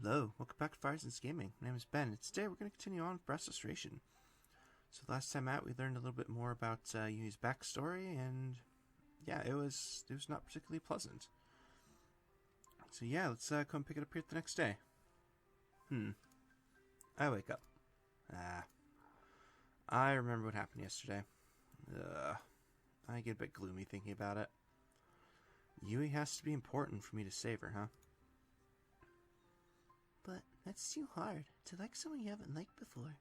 Hello, welcome back to Fires and Gaming. My name is Ben, and today we're going to continue on with Breast Restoration. So last time out, we learned a little bit more about Yui's backstory, and yeah, it was not particularly pleasant. So yeah, let's come pick it up here the next day. I wake up. I remember what happened yesterday. I get a bit gloomy thinking about it. Yui has to be important for me to save her, huh? But that's too hard, to like someone you haven't liked before.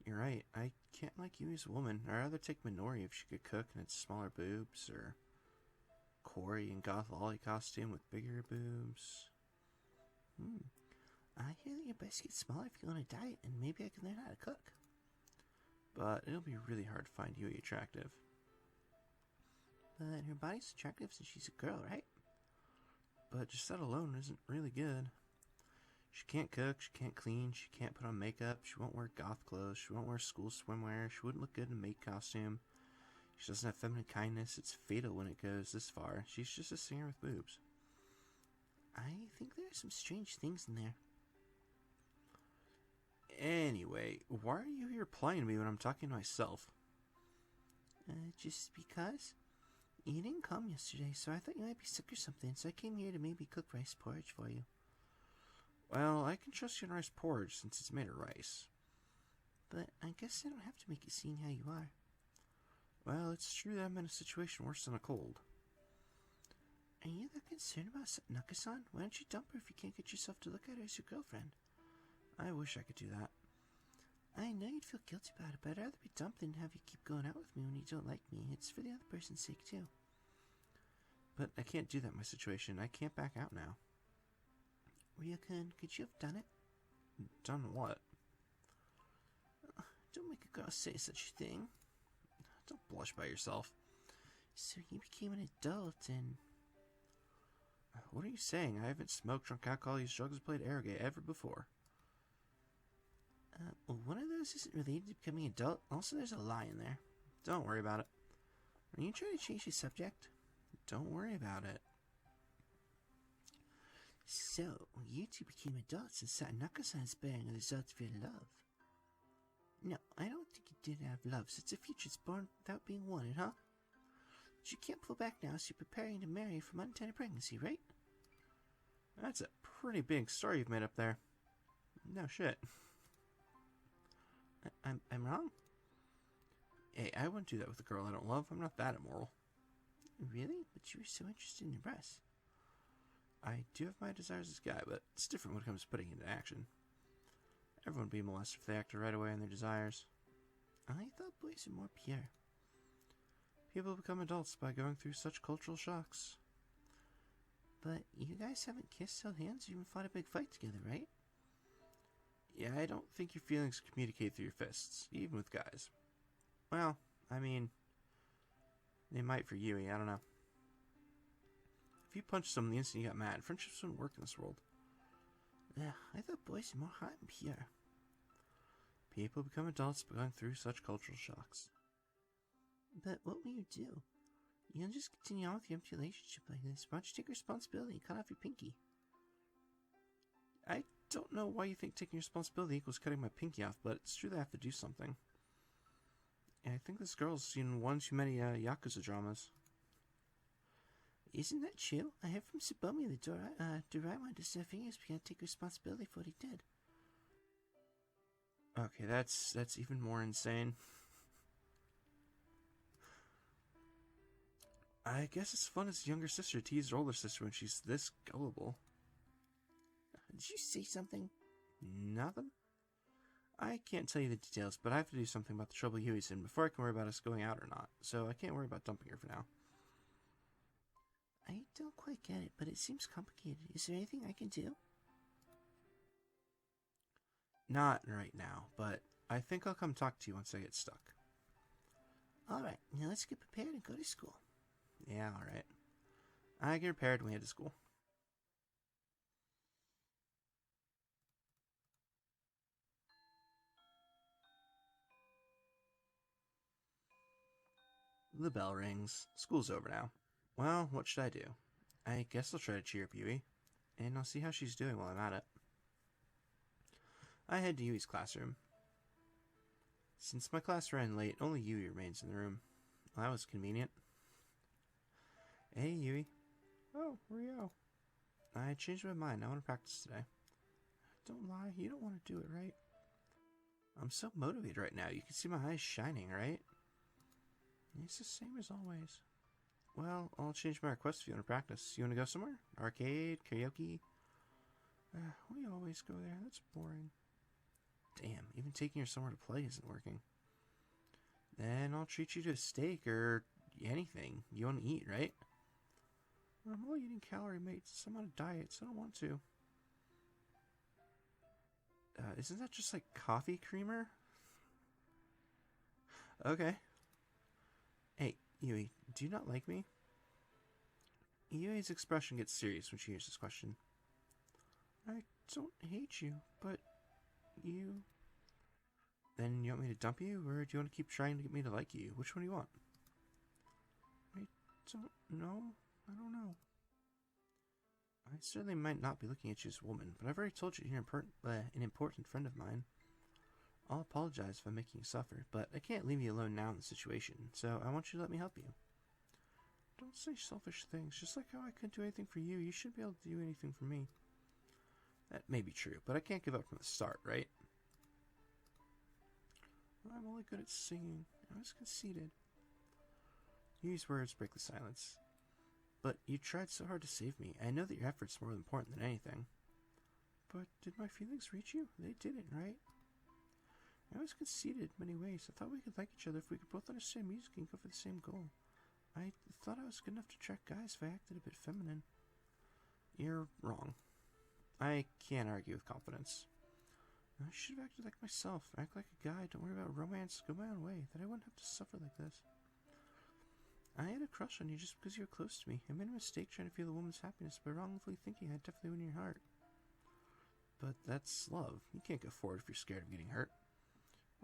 You're right, I can't like Yui as a woman. I'd rather take Minori if she could cook and had smaller boobs, or Corey in Goth Lolly costume with bigger boobs. I hear that your breasts get smaller if you go on a diet, and maybe I can learn how to cook. But it'll be really hard to find Yui attractive. But her body's attractive since she's a girl, right? But just that alone isn't really good. She can't cook, she can't clean, she can't put on makeup, she won't wear goth clothes, she won't wear school swimwear, she wouldn't look good in a maid costume. She doesn't have feminine kindness, it's fatal when it goes this far. She's just a singer with boobs. I think there are some strange things in there. Anyway, why are you here replying to me when I'm talking to myself? Just because? You didn't come yesterday, so I thought you might be sick or something, so I came here to maybe cook rice porridge for you. Well, I can trust you in rice porridge since it's made of rice. But I guess I don't have to make it seem how you are. Well, it's true that I'm in a situation worse than a cold. Are you that concerned about Naka-san? Why don't you dump her if you can't get yourself to look at her as your girlfriend? I wish I could do that. I know you'd feel guilty about it, but I'd rather be dumped than have you keep going out with me when you don't like me. It's for the other person's sake, too. But I can't do that in my situation. I can't back out now. Ryukun, could you have done it? Done what? Don't make a girl say such a thing. Don't blush by yourself. So you became an adult and... What are you saying? I haven't smoked, drunk alcohol, used drugs, or played arrogate ever before. Well, one of those isn't related to becoming an adult. Also, there's a lie in there. Don't worry about it. Are you trying to change the subject? Don't worry about it. So, you two became adults and sat Naka-san's bearing the result of your love. No, I don't think you did have love, since a future's born without being wanted, huh? But you can't pull back now, so you're preparing to marry from unintended pregnancy, right? That's a pretty big story you've made up there. No shit. I'm wrong? Hey, I wouldn't do that with a girl I don't love. I'm not that immoral. Really? But you were so interested in your breasts. I do have my desires as a guy, but it's different when it comes to putting it into action. Everyone would be molested if they acted right away on their desires. I thought boys were more pure. People become adults by going through such cultural shocks. But you guys haven't kissed, held hands, or even fought a big fight together, right? Yeah, I don't think your feelings communicate through your fists, even with guys. Well, I mean, they might for Yui, I don't know. If you punched someone the instant you got mad, friendships wouldn't work in this world. I thought boys were more hot and pure. People become adults by going through such cultural shocks. But what will you do? You can't just continue on with your empty relationship like this. Why don't you take responsibility and cut off your pinky? I don't know why you think taking responsibility equals cutting my pinky off, but it's true that I have to do something. And I think this girl's seen one too many Yakuza dramas. Isn't that true? I heard from Tsubomi that Doraemon doesn't have fingers but can't take responsibility for what he did. Okay, that's even more insane. I guess it's fun as a younger sister to tease her older sister when she's this gullible. Did you say something? Nothing? I can't tell you the details, but I have to do something about the trouble Yui's in before I can worry about us going out or not, so I can't worry about dumping her for now. I don't quite get it, but it seems complicated. Is there anything I can do? Not right now, but I think I'll come talk to you once I get stuck. Alright, now let's get prepared and go to school. Yeah, alright. I get prepared when we head to school. The bell rings. School's over now. Well, what should I do? I guess I'll try to cheer up Yui, and I'll see how she's doing while I'm at it. I head to Yui's classroom. Since my class ran late, only Yui remains in the room. Well, that was convenient. Hey, Yui. Oh, Rio. I changed my mind. I want to practice today. Don't lie. You don't want to do it, right? I'm so motivated right now. You can see my eyes shining, right? It's the same as always. Well, I'll change my request if you want to practice. You want to go somewhere? Arcade? Karaoke? We always go there. That's boring. Damn, even taking her somewhere to play isn't working. Then I'll treat you to a steak or anything. You want to eat, right? I'm only eating calorie mates. I'm on a diet, so I don't want to. Isn't that just like coffee creamer? Okay. Hey, Yui, do you not like me? Yui's expression gets serious when she hears this question. I don't hate you, but you... Then you want me to dump you, or do you want to keep trying to get me to like you? Which one do you want? I don't know. I don't know. I certainly might not be looking at you as a woman, but I've already told you you're an important friend of mine. I'll apologize if I'm making you suffer, but I can't leave you alone now in the situation, so I want you to let me help you. Don't say selfish things. Just like how I couldn't do anything for you, you shouldn't be able to do anything for me. That may be true, but I can't give up from the start, right? I'm only good at singing. I was conceited. Yui's words break the silence. But you tried so hard to save me. I know that your effort's more important than anything. But did my feelings reach you? They didn't, right? I was conceited in many ways. I thought we could like each other if we could both understand music and go for the same goal. I thought I was good enough to attract guys if I acted a bit feminine. You're wrong. I can't argue with confidence. I should have acted like myself. Act like a guy. Don't worry about romance. Go my own way. That I wouldn't have to suffer like this. I had a crush on you just because you were close to me. I made a mistake trying to feel a woman's happiness by wrongfully thinking I'd definitely win your heart. But that's love. You can't go forward if you're scared of getting hurt.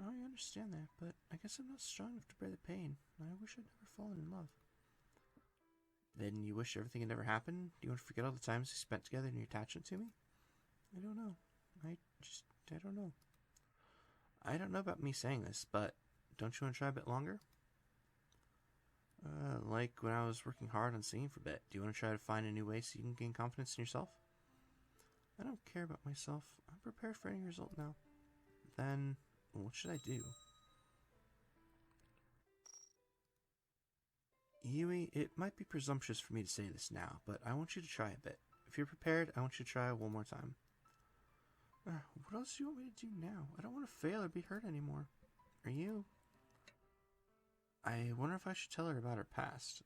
Oh, I understand that, but I guess I'm not strong enough to bear the pain. I wish I'd never fallen in love. Then you wish everything had never happened? Do you want to forget all the times we spent together and your attachment to me? I don't know. I don't know. I don't know about me saying this, but don't you want to try a bit longer? Like when I was working hard on singing for a bit. Do you want to try to find a new way so you can gain confidence in yourself? I don't care about myself. I'm prepared for any result now. Then, what should I do? Yui, it might be presumptuous for me to say this now, but I want you to try a bit. If you're prepared, I want you to try one more time. What else do you want me to do now? I don't want to fail or be hurt anymore. Are you? I wonder if I should tell her about her past.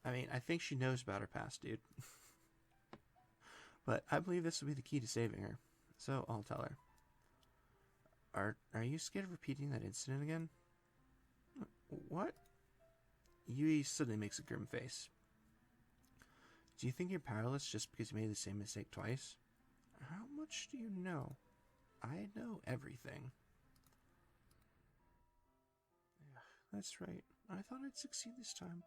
I mean, I think she knows about her past, dude. But I believe this will be the key to saving her. So I'll tell her. Are you scared of repeating that incident again? What? Yui suddenly makes a grim face. Do you think you're powerless just because you made the same mistake twice? How much do you know? I know everything. That's right. I thought I'd succeed this time.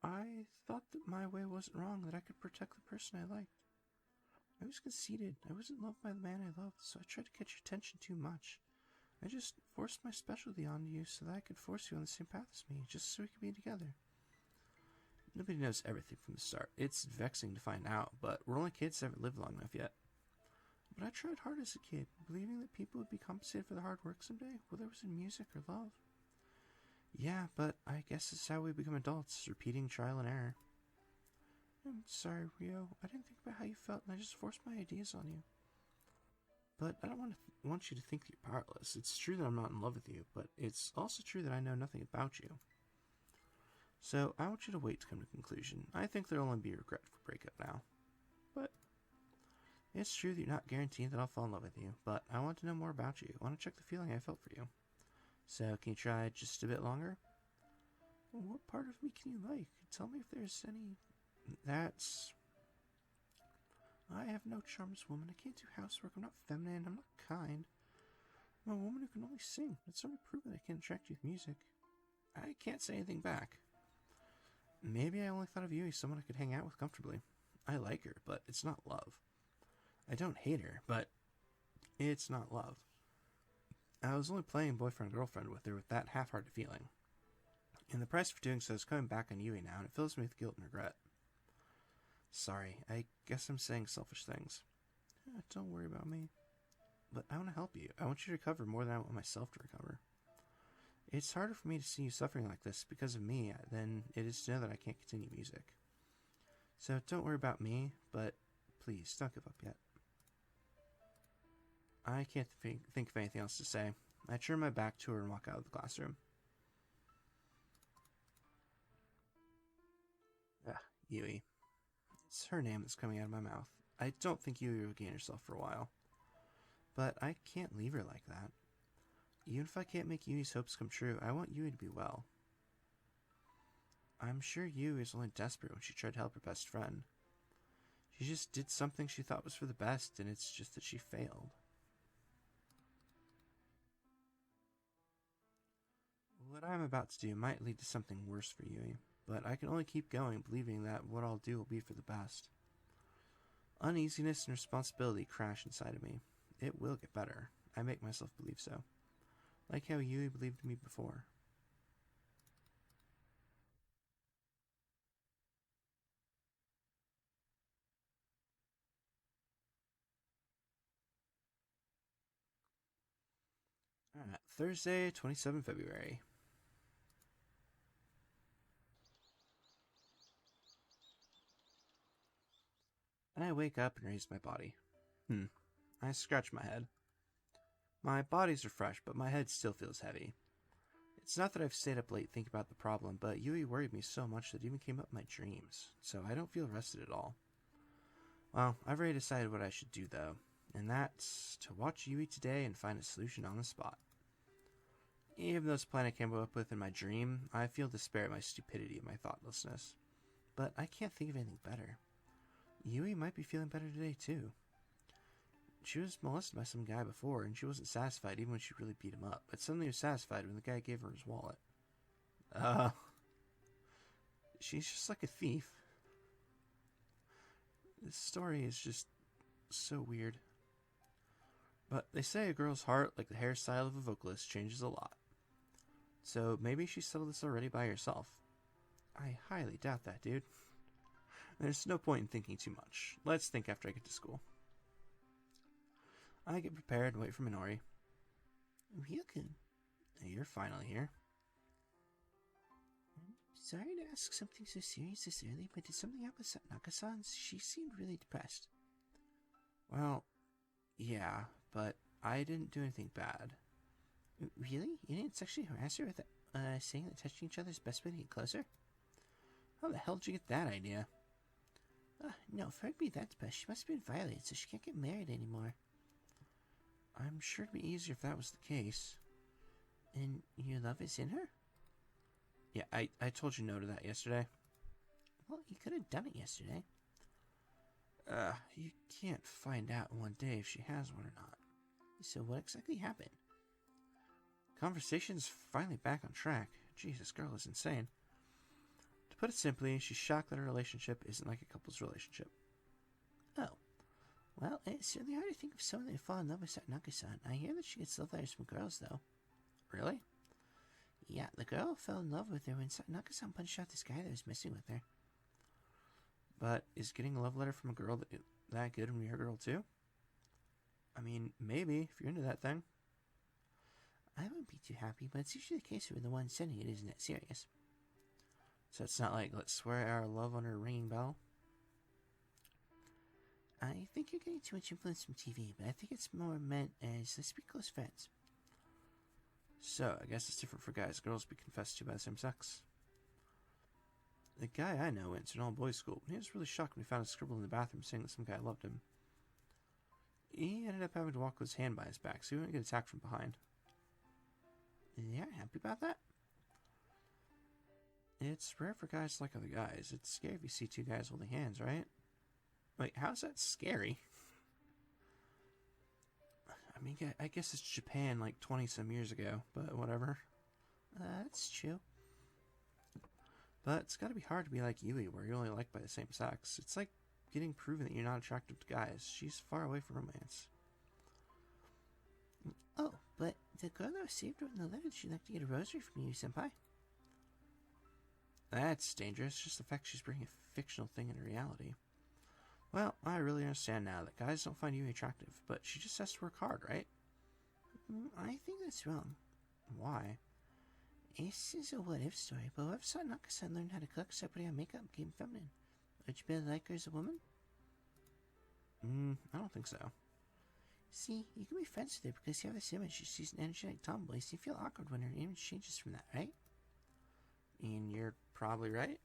I thought that my way wasn't wrong, that I could protect the person I liked. I was conceited. I wasn't loved by the man I loved, so I tried to catch your attention too much. I just forced my specialty onto you so that I could force you on the same path as me, just so we could be together. Nobody knows everything from the start. It's vexing to find out, but we're only kids that haven't lived long enough yet. But I tried hard as a kid, believing that people would be compensated for their hard work someday, whether it was in music or love. Yeah, but I guess it's how we become adults, repeating trial and error. I'm sorry, Rio. I didn't think about how you felt, and I just forced my ideas on you. But I don't want you to think that you're powerless. It's true that I'm not in love with you, but it's also true that I know nothing about you. So I want you to wait to come to a conclusion. I think there'll only be regret for breakup now. But it's true that you're not guaranteed that I'll fall in love with you, but I want to know more about you. I want to check the feeling I felt for you. So can you try just a bit longer? Well, what part of me can you like? Tell me if there's any... That's... I have no charm as a woman. I can't do housework. I'm not feminine. I'm not kind. I'm a woman who can only sing. It's already proven I can attract you with music. I can't say anything back. Maybe I only thought of you as someone I could hang out with comfortably. I like her, but it's not love. I don't hate her, but it's not love. I was only playing boyfriend-girlfriend with her with that half-hearted feeling. And the price for doing so is coming back on Yui now, and it fills me with guilt and regret. Sorry, I guess I'm saying selfish things. Don't worry about me. But I want to help you. I want you to recover more than I want myself to recover. It's harder for me to see you suffering like this because of me than it is to know that I can't continue music. So don't worry about me, but please don't give up yet. I can't think of anything else to say. I turn my back to her and walk out of the classroom. Yui. It's her name that's coming out of my mouth. I don't think Yui will gain herself for a while. But I can't leave her like that. Even if I can't make Yui's hopes come true, I want Yui to be well. I'm sure Yui was only desperate when she tried to help her best friend. She just did something she thought was for the best, and it's just that she failed. What I'm about to do might lead to something worse for Yui, but I can only keep going believing that what I'll do will be for the best. Uneasiness and responsibility crash inside of me. It will get better. I make myself believe so. Like how Yui believed in me before. Alright, Thursday, 27 February. I wake up and raise my body. I scratch my head. My body's refreshed, but my head still feels heavy. It's not that I've stayed up late thinking about the problem, but Yui worried me so much that it even came up in my dreams, so I don't feel rested at all. Well, I've already decided what I should do, though, and that's to watch Yui today and find a solution on the spot. Even though this plan I came up with in my dream, I feel despair at my stupidity and my thoughtlessness. But I can't think of anything better. Yui might be feeling better today, too. She was molested by some guy before, and she wasn't satisfied even when she really beat him up, but suddenly was satisfied when the guy gave her his wallet. She's just like a thief. This story is just so weird. But they say a girl's heart, like the hairstyle of a vocalist, changes a lot. So maybe she settled this already by herself. I highly doubt that, dude. There's no point in thinking too much. Let's think after I get to school. I get prepared and wait for Minori. Ryukun. You're finally here. Sorry to ask something so serious this early, but did something happen with Naka-san? She seemed really depressed. Well, yeah, but I didn't do anything bad. Really? You didn't sexually harass her with saying that touching each other is the best way to get closer? How the hell did you get that idea? No, for her to be that depressed, she must have been violated, so she can't get married anymore. I'm sure it'd be easier if that was the case. And your love is in her? Yeah, I told you no to that yesterday. Well, you could have done it yesterday. You can't find out in one day if she has one or not. So what exactly happened? Conversation's finally back on track. Jesus, girl is insane. To put it simply, she's shocked that her relationship isn't like a couple's relationship. Oh. Well, it's certainly hard to think of someone that fall in love with Satnaka-san. I hear that she gets love letters from girls, though. Really? Yeah, the girl fell in love with her when Satnaka-san punched out this guy that was messing with her. But is getting a love letter from a girl that good when you're a girl, too? I mean, maybe, if you're into that thing. I wouldn't be too happy, but it's usually the case when the one sending it isn't that serious. So it's not like, let's swear our love on her ringing bell? I think you're getting too much influence from TV, but I think it's more meant as let's be close friends. So, I guess it's different for guys. Girls be confessed to by the same sex. The guy I know went to an all-boys school. He was really shocked when he found a scribble in the bathroom saying that some guy loved him. He ended up having to walk with his hand by his back, so he wouldn't get attacked from behind. They aren't happy about that? It's rare for guys to like other guys. It's scary if you see two guys holding hands, right? Wait, how's that scary? I mean, I guess it's Japan like 20-some years ago, but whatever. That's true. But it's gotta be hard to be like Yui, where you're only liked by the same sex. It's like getting proven that you're not attracted to guys. She's far away from romance. Oh, but the girl that was saved wrote in the letter she'd like to get a rosary from you, Senpai. That's dangerous, just the fact she's bringing a fictional thing into reality. Well, I really understand now that guys don't find you attractive, but she just has to work hard, right? I think that's wrong. Why? This is a what-if story, but what if Naka-san learned how to cook, start putting on makeup, and became feminine? Would you better like her as a woman? I don't think so. See, you can be friends with her because you have this image. She's an energetic tomboy, so you feel awkward when her image changes from that, right? And you're probably right.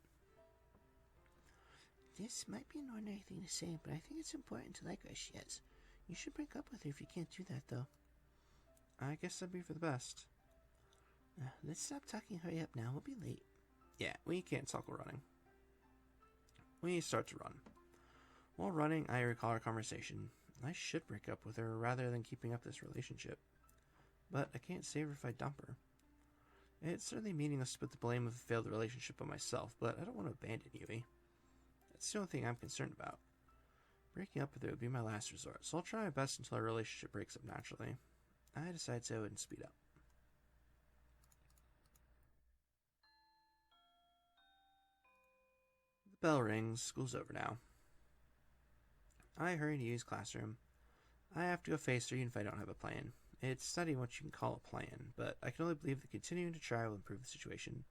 This might be an ordinary thing to say, but I think it's important to like her as she is. You should break up with her if you can't do that, though. I guess that'd be for the best. Let's stop talking. Hurry up now. We'll be late. Yeah, we can't talk while running. We start to run. While running, I recall our conversation. I should break up with her rather than keeping up this relationship. But I can't save her if I dump her. It's certainly meaningless to put the blame of a failed relationship on myself, but I don't want to abandon Yui. That's the only thing I'm concerned about. Breaking up with her would be my last resort, so I'll try my best until our relationship breaks up naturally. I decided so and speed up. The bell rings. School's over now. I hurry to Yui's classroom. I have to go face her even if I don't have a plan. It's not even what you can call a plan, but I can only believe that continuing to try will improve the situation.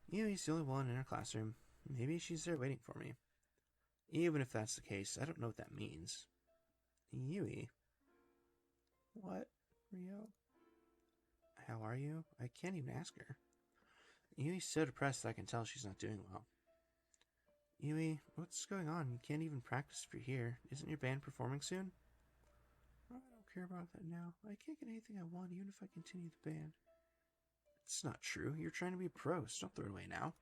Yui's the only one in her classroom. Maybe she's there waiting for me. Even if that's the case, I don't know what that means. Yui. What, Rio? How are you? I can't even ask her. Yui's so depressed that I can tell she's not doing well. Yui, what's going on? You can't even practice if you're here. Isn't your band performing soon? I don't care about that now. I can't get anything I want even if I continue the band. It's not true. You're trying to be a pro, so don't throw it away now.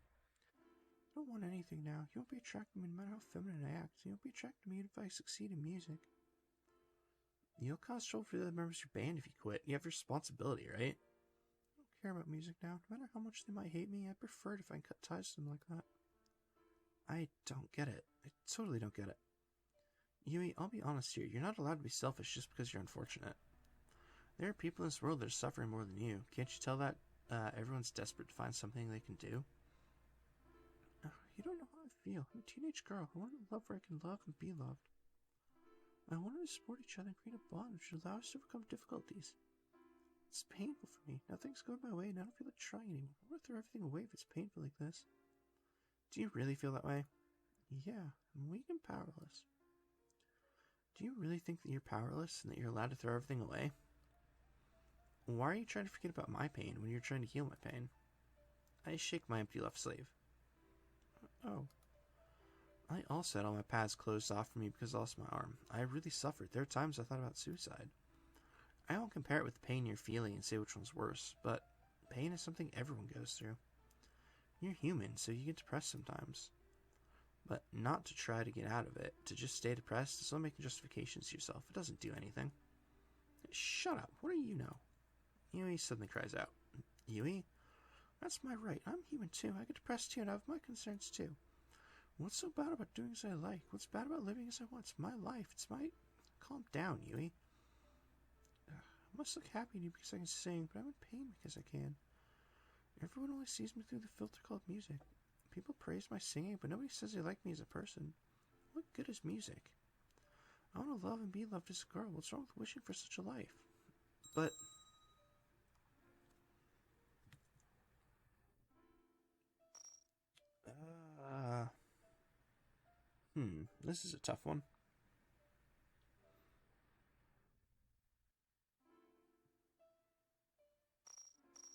I don't want anything now. You won't be attracted to me no matter how feminine I act. You won't be attracted to me even if I succeed in music. You'll cause trouble for the other members of your band if you quit. You have responsibility, right? I don't care about music now. No matter how much they might hate me, I prefer it if I can cut ties to them like that. I don't get it. I totally don't get it. Yui, I'll be honest here. You're not allowed to be selfish just because you're unfortunate. There are people in this world that are suffering more than you. Can't you tell that everyone's desperate to find something they can do? You don't know how I feel. I'm a teenage girl. I want a love where I can love and be loved. I want to support each other and create a bond which will allow us to overcome difficulties. It's painful for me. Nothing's going my way and I don't feel like trying anymore. I want to throw everything away if it's painful like this. Do you really feel that way? Yeah, I'm weak and powerless. Do you really think that you're powerless and that you're allowed to throw everything away? Why are you trying to forget about my pain when you're trying to heal my pain? I shake my empty left sleeve. Oh. I also had all my pads closed off for me because I lost my arm. I really suffered. There are times I thought about suicide. I won't compare it with the pain you're feeling and say which one's worse, but pain is something everyone goes through. You're human, so you get depressed sometimes. But not to try to get out of it. To just stay depressed is only making justifications to yourself. It doesn't do anything. Shut up. What do you know? Yui suddenly cries out. Yui? That's my right. I'm human too. I get depressed too and I have my concerns too. What's so bad about doing as I like? What's bad about living as I want? It's my life. It's my... Calm down, Yui. I must look happy to you because I can sing, but I'm in pain because I can. Everyone only sees me through the filter called music. People praise my singing, but nobody says they like me as a person. What good is music? I want to love and be loved as a girl. What's wrong with wishing for such a life? But... this is a tough one.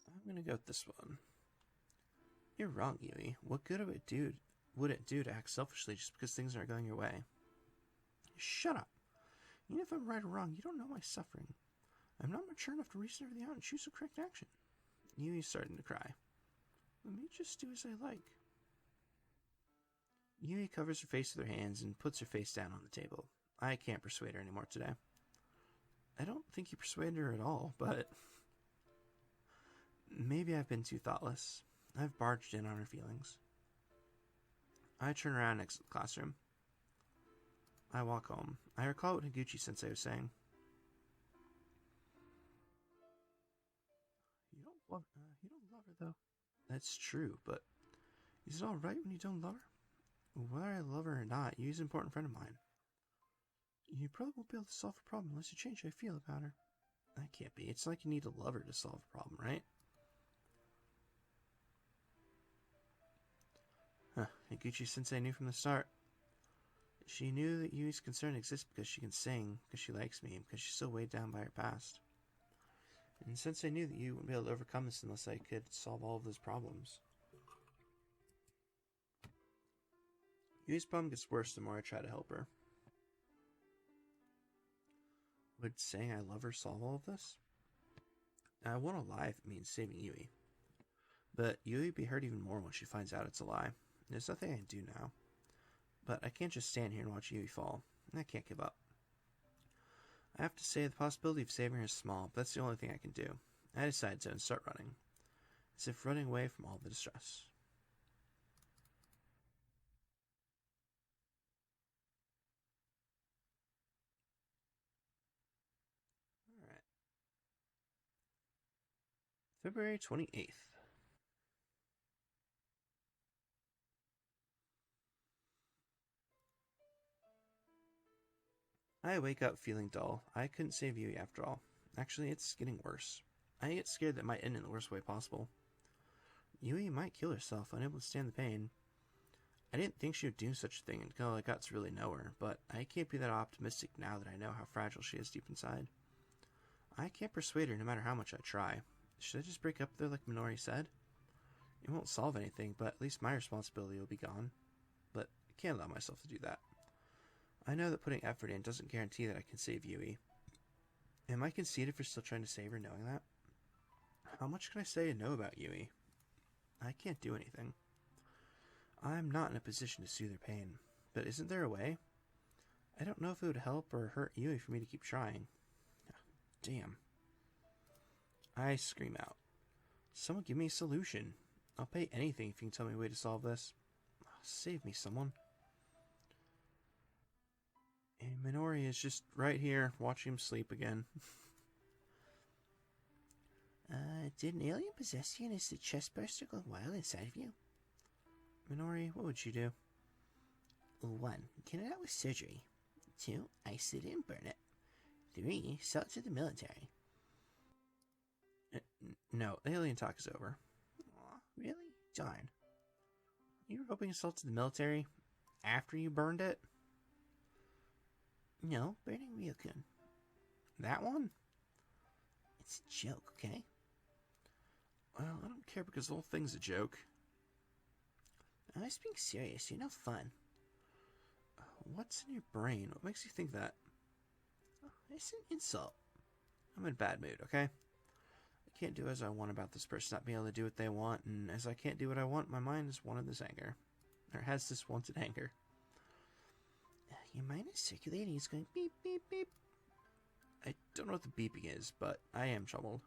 I'm gonna go with this one. You're wrong, Yui. What good would it do to act selfishly just because things aren't going your way? Shut up. Even if I'm right or wrong, you don't know my suffering. I'm not mature enough to reason everything out and choose the correct action. Yui's starting to cry. Let me just do as I like. Yui covers her face with her hands and puts her face down on the table. I can't persuade her anymore today. I don't think you persuaded her at all, but... Maybe I've been too thoughtless. I've barged in on her feelings. I turn around and exit the classroom. I walk home. I recall what Higuchi-sensei was saying. You don't love her, though. That's true, but is it alright when you don't love her? Whether I love her or not, Yui's an important friend of mine. You probably won't be able to solve a problem unless you change how you feel about her. That can't be. It's like you need to love her to solve a problem, right? Huh. Higuchi-sensei knew from the start. She knew that Yui's concern exists because she can sing, because she likes me, and because she's so weighed down by her past. And Sensei knew that Yui wouldn't be able to overcome this unless I could solve all of those problems. Yui's problem gets worse the more I try to help her. Would saying I love her solve all of this? I want to lie if it means saving Yui. But Yui would be hurt even more when she finds out it's a lie. There's nothing I can do now. But I can't just stand here and watch Yui fall. I can't give up. I have to say the possibility of saving her is small, but that's the only thing I can do. I decide to and start running. As if running away from all the distress. Alright. February 28th. I wake up feeling dull. I couldn't save Yui after all. Actually, it's getting worse. I get scared that it might end in the worst way possible. Yui might kill herself, unable to stand the pain. I didn't think she would do such a thing until I got to really know her, but I can't be that optimistic now that I know how fragile she is deep inside. I can't persuade her no matter how much I try. Should I just break up there like Minori said? It won't solve anything, but at least my responsibility will be gone. But I can't allow myself to do that. I know that putting effort in doesn't guarantee that I can save Yui. Am I conceited for still trying to save her knowing that? How much can I say and know about Yui? I can't do anything. I'm not in a position to soothe her pain, but isn't there a way? I don't know if it would help or hurt Yui for me to keep trying. Damn. I scream out. Someone give me a solution. I'll pay anything if you can tell me a way to solve this. Save me, someone. And Minori is just right here, watching him sleep again. Did an alien possess you and is the chest burster going wild inside of you? Minori, what would you do? 1. Get it out with surgery. 2. Isolate it and burn it. 3. Sell it to the military. No, alien talk is over. Aw, really? Darn. You were hoping to sell it to the military after you burned it? No, burning Ryukun. That one? It's a joke, okay? Well, I don't care because the whole thing's a joke. I was being serious. You're no fun. What's in your brain? What makes you think that? It's an insult. I'm in a bad mood, okay? I can't do as I want about this person not being able to do what they want, and as I can't do what I want, my mind has wanted this anger. Or has this wanted anger. Your mind is circulating. It's going beep, beep, beep. I don't know what the beeping is, but I am troubled.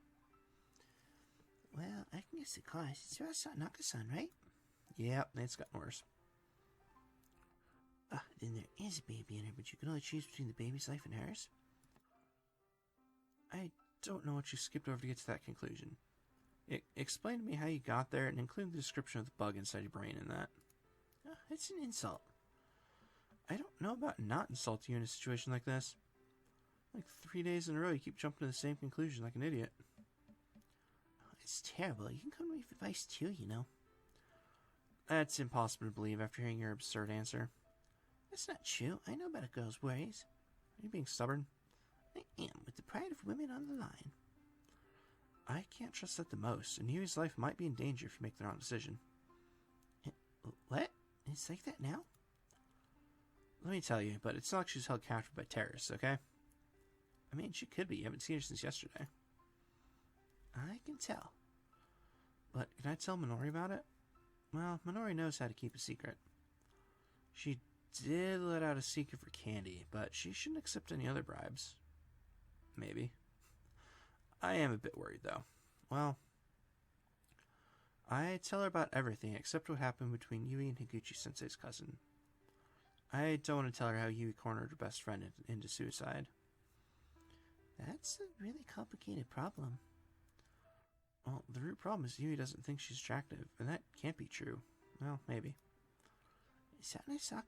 Well, I can guess the cause. It's Naka-san, right? Yeah, it's gotten worse. Then there is a baby in her, but you can only choose between the baby's life and hers? I don't know what you skipped over to get to that conclusion. Explain to me how you got there and include the description of the bug inside your brain in that. It's an insult. I don't know about not insulting you in a situation like this. Like 3 days in a row, you keep jumping to the same conclusion like an idiot. It's terrible. You can come to me for advice too, you know. That's impossible to believe after hearing your absurd answer. That's not true. I know about a girl's worries. Are you being stubborn? I am, with the pride of women on the line. I can't trust that the most, and Yui's life might be in danger if you make the wrong decision. What? It's like that now? Let me tell you, but it's not like she's held captive by terrorists, okay? I mean, she could be. You haven't seen her since yesterday. I can tell. But can I tell Minori about it? Well, Minori knows how to keep a secret. She did let out a secret for Candy, but she shouldn't accept any other bribes. Maybe. I am a bit worried, though. Well, I tell her about everything except what happened between Yui and Higuchi-sensei's cousin. I don't want to tell her how Yui cornered her best friend into suicide. That's a really complicated problem. Well, the root problem is Yui doesn't think she's attractive, and that can't be true. Well, maybe. Sanaka-san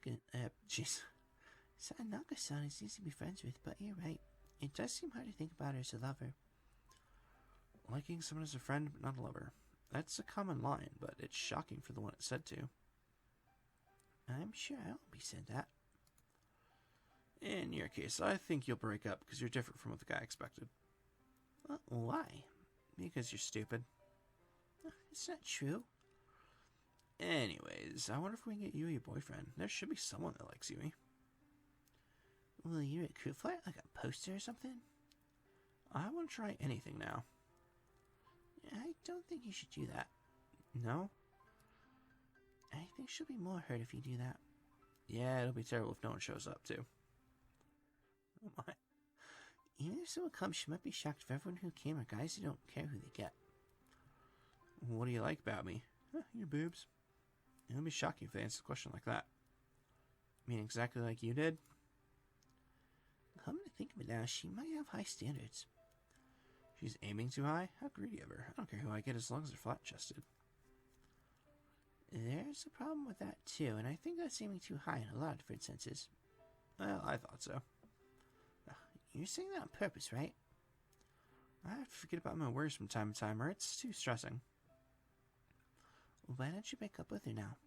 is easy to be friends with, but you're right. It does seem hard to think about her as a lover. Liking someone as a friend, but not a lover. That's a common line, but it's shocking for the one it's said to. I'm sure I won't be said that. In your case, I think you'll break up because you're different from what the guy expected. Why? Because you're stupid. It's not true. Anyways, I wonder if we can get Yui a boyfriend. There should be someone that likes Yui. Will you recruit for it, like a poster or something? I want to try anything now. I don't think you should do that. No? I think she'll be more hurt if you do that. Yeah, it'll be terrible if no one shows up, too. Oh my. Even if someone comes, she might be shocked if everyone who came are guys who don't care who they get. What do you like about me? Your boobs. It'll be shocking if they answer a question like that. I mean, exactly like you did? Come to think of it now, she might have high standards. She's aiming too high? How greedy of her. I don't care who I get as long as they're flat-chested. There's a problem with that, too, and I think that's aiming too high in a lot of different senses. Well, I thought so. You're saying that on purpose, right? I have to forget about my worries from time to time, or it's too stressing. Why don't you break up with her now?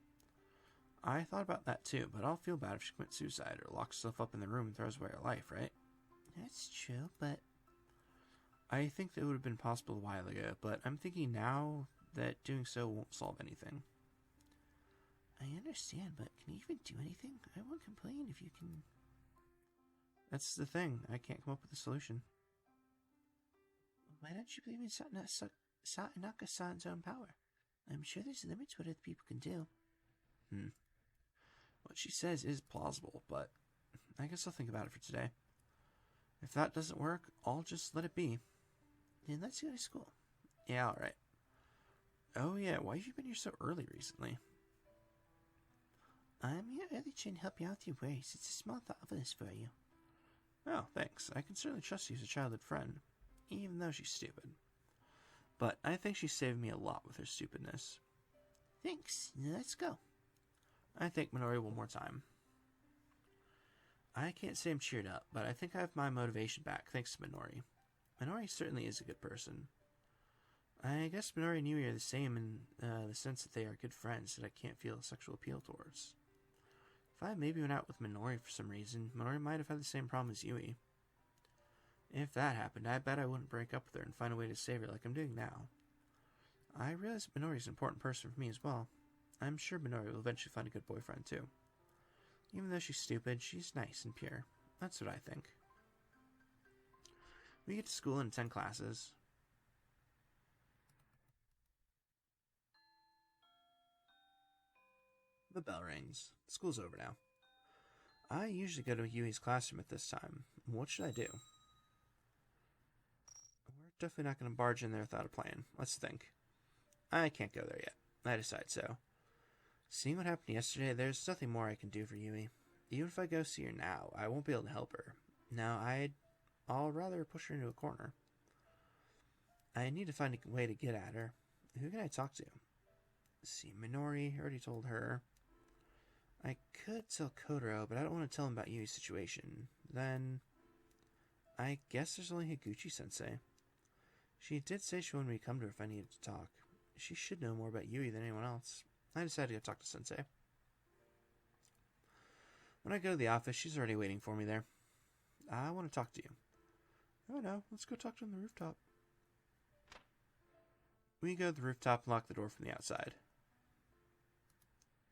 I thought about that too, but I'll feel bad if she commits suicide or locks herself up in the room and throws away her life, right? That's true, but... I think that would have been possible a while ago, but I'm thinking now that doing so won't solve anything. I understand, but can you even do anything? I won't complain if you can... That's the thing. I can't come up with a solution. Why don't you believe in Satonaka-san's own power? I'm sure there's limits to what other people can do. What she says is plausible, but I guess I'll think about it for today. If that doesn't work, I'll just let it be. Then let's go to school. Yeah, alright. Oh yeah, why have you been here so early recently? I'm here early to help you out with your worries. It's a small thoughtfulness for you. Oh, thanks. I can certainly trust you as a childhood friend, even though she's stupid. But I think she saved me a lot with her stupidness. Thanks. Let's go. I thank Minori one more time. I can't say I'm cheered up, but I think I have my motivation back thanks to Minori. Minori certainly is a good person. I guess Minori and Yui are the same in the sense that they are good friends that I can't feel a sexual appeal towards. If I maybe went out with Minori for some reason, Minori might have had the same problem as Yui. If that happened, I bet I wouldn't break up with her and find a way to save her like I'm doing now. I realize Minori is an important person for me as well. I'm sure Minori will eventually find a good boyfriend too. Even though she's stupid, she's nice and pure. That's what I think. We get to school and attend classes. The bell rings. School's over now. I usually go to Yui's classroom at this time. What should I do? We're definitely not going to barge in there without a plan. Let's think. I can't go there yet. I decide so. Seeing what happened yesterday, there's nothing more I can do for Yui. Even if I go see her now, I won't be able to help her. No, I'll rather push her into a corner. I need to find a way to get at her. Who can I talk to? See, Minori, already told her. I could tell Kotaro, but I don't want to tell him about Yui's situation. Then, I guess there's only Higuchi-sensei. She did say she wanted me to come to her if I needed to talk. She should know more about Yui than anyone else. I decided to go talk to Sensei. When I go to the office, she's already waiting for me there. I want to talk to you. Oh no, let's go talk to him on the rooftop. We go to the rooftop and lock the door from the outside.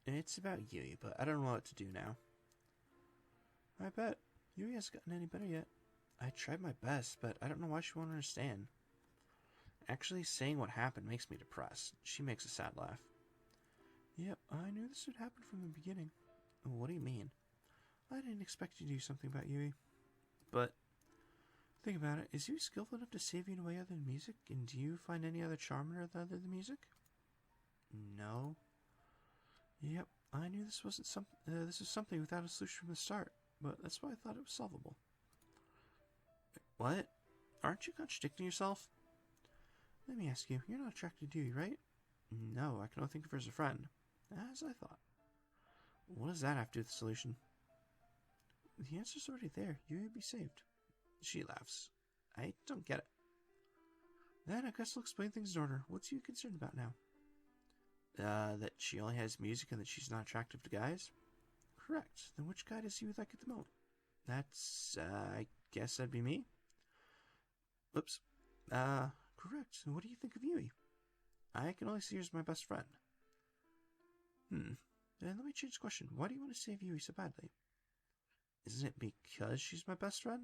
It's about Yui, but I don't know what to do now. I bet. Yui hasn't gotten any better yet. I tried my best, but I don't know why she won't understand. Actually, saying what happened makes me depressed. She makes a sad laugh. Yep, I knew this would happen from the beginning. What do you mean? I didn't expect you to do something about Yui. But, think about it. Is Yui skillful enough to save you in a way other than music? And do you find any other charm in her other than music? No. Yep, I knew this wasn't this was something without a solution from the start, but that's why I thought it was solvable. What? Aren't you contradicting yourself? Let me ask you, you're not attracted to Yui, right? No, I can only think of her as a friend. As I thought. What does that have to do with the solution? The answer's already there. Yui would be saved. She laughs. I don't get it. Then I guess I'll explain things in order. What's you concerned about now? That she only has music and that she's not attractive to guys? Correct. Then which guy does Yui like at the moment? That's, I guess that'd be me? Oops. Correct. And what do you think of Yui? I can only see her as my best friend. Then let me change the question. Why do you want to save Yui so badly? Isn't it because she's my best friend?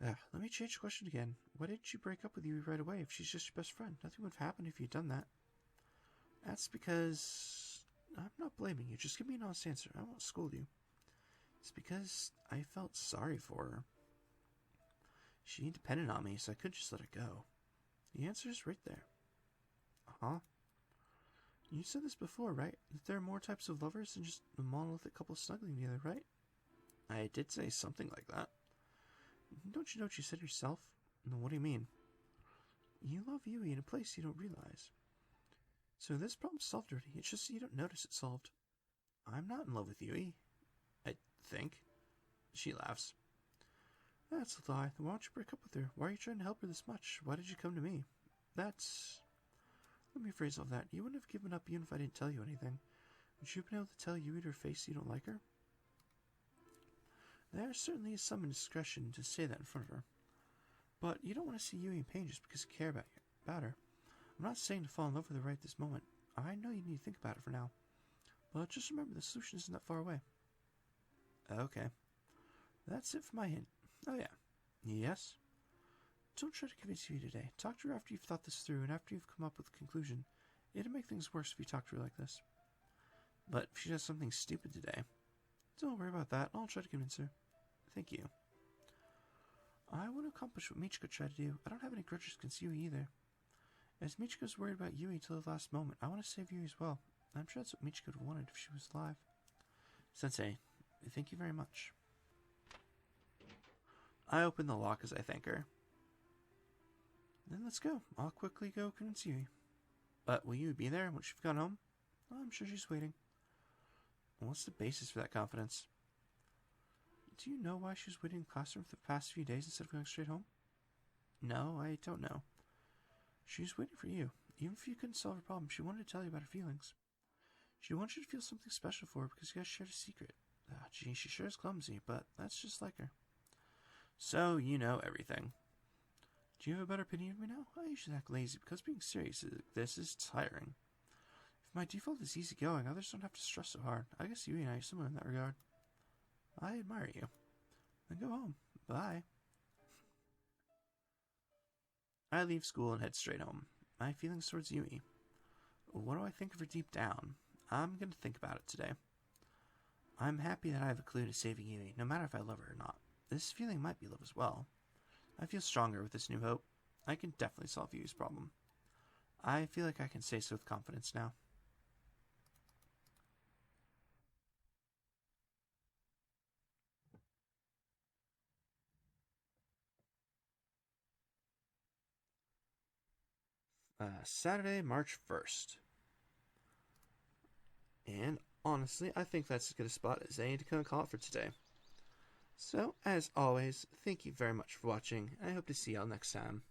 Let me change the question again. Why didn't you break up with Yui right away if she's just your best friend? Nothing would have happened if you'd done that. That's because... I'm not blaming you. Just give me an honest answer. I won't scold you. It's because I felt sorry for her. She depended on me, so I couldn't just let her go. The answer is right there. Uh-huh. You said this before, right? That there are more types of lovers than just a monolithic couple snuggling together, right? I did say something like that. Don't you know what you said yourself? No, what do you mean? You love Yui in a place you don't realize. So this problem's solved already. It's just you don't notice it's solved. I'm not in love with Yui. I think. She laughs. That's a lie. Then why don't you break up with her? Why are you trying to help her this much? Why did you come to me? That's... Let me phrase all that. You wouldn't have given up even if I didn't tell you anything. Would you have been able to tell Yui to her face you don't like her? There certainly is some indiscretion to say that in front of her. But you don't want to see Yui in pain just because you care about her. I'm not saying to fall in love with her right this moment. I know you need to think about it for now. But just remember the solution isn't that far away. Okay. That's it for my hint. Oh yeah. Yes? Don't try to convince Yui today. Talk to her after you've thought this through and after you've come up with a conclusion. It'll make things worse if you talk to her like this. But if she does something stupid today, don't worry about that. I'll try to convince her. Thank you. I want to accomplish what Michiko tried to do. I don't have any grudges against Yui either. As Michiko's worried about Yui till the last moment, I want to save Yui as well. I'm sure that's what Michiko would have wanted if she was alive. Sensei, thank you very much. I open the lock as I thank her. Then let's go. I'll quickly go convince Yui. But will Yui be there once you've gone home? I'm sure she's waiting. What's the basis for that confidence? Do you know why she was waiting in the classroom for the past few days instead of going straight home? No, I don't know. She was waiting for you. Even if you couldn't solve her problem, she wanted to tell you about her feelings. She wants you to feel something special for her because you guys shared a secret. Gee, she sure is clumsy, but that's just like her. So, you know everything. Do you have a better opinion of me now? I usually act lazy because being serious this is tiring. If my default is easygoing, others don't have to stress so hard. I guess you and I are similar in that regard. I admire you. Then go home. Bye. I leave school and head straight home. My feelings towards Yui. What do I think of her deep down? I'm going to think about it today. I'm happy that I have a clue to saving Yui, no matter if I love her or not. This feeling might be love as well. I feel stronger with this new hope. I can definitely solve Yui's problem. I feel like I can say so with confidence now. Saturday, March 1st. And honestly, I think that's as good a spot as any to come and call it for today. So, as always, thank you very much for watching, and I hope to see y'all next time.